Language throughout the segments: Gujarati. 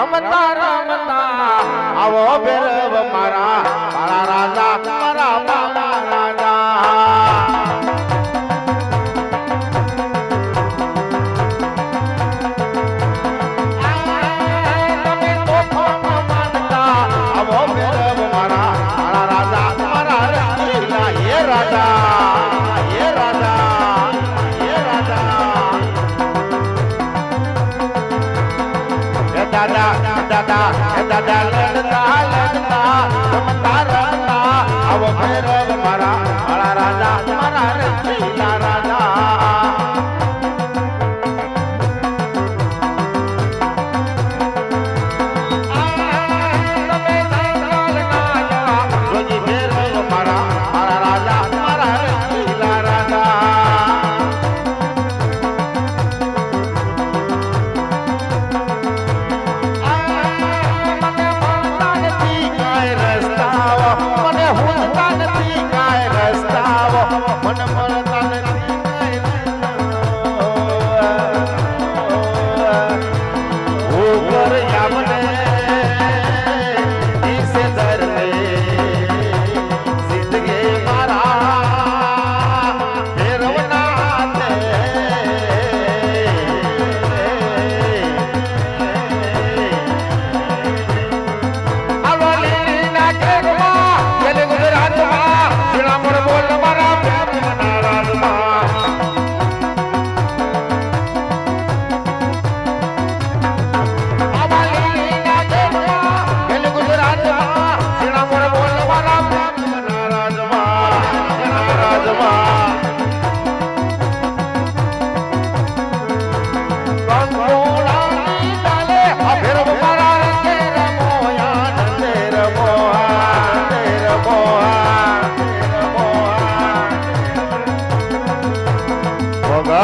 રમતા રમતા આવો ભેરવ મારા મારા રાજા મારા મામા રાજા તમે તો માનતા આવો ભેરવ મારા મારા રાજા મારા રંગીલા હે રાજા હે રાજા હે રાજા દાદા દાદા દાદા લડતા લડતા રમતા રમતા આવો ભૈરવ મારા મારા રાજા મારા રંગીલા રાજા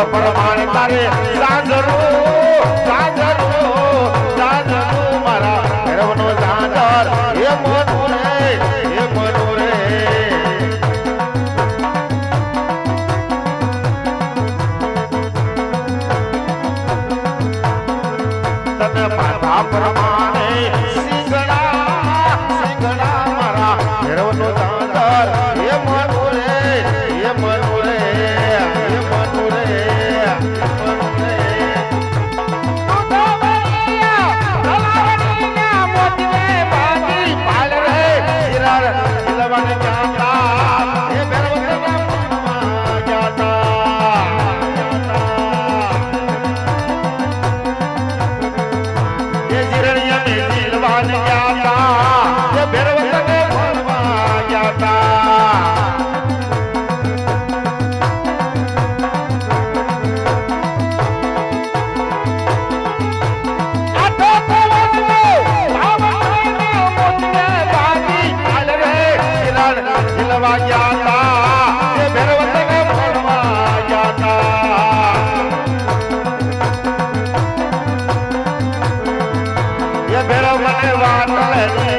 પરમાણે તારે સાજરો સાજરો સાજરો મારા ભૈરવનો સાજર હે મનો રે તને માથા પ્રમાણે સિંગડા મારા ભૈરવનો સાજર હે મનો રે હે મનો રે ભેરવ મને વાત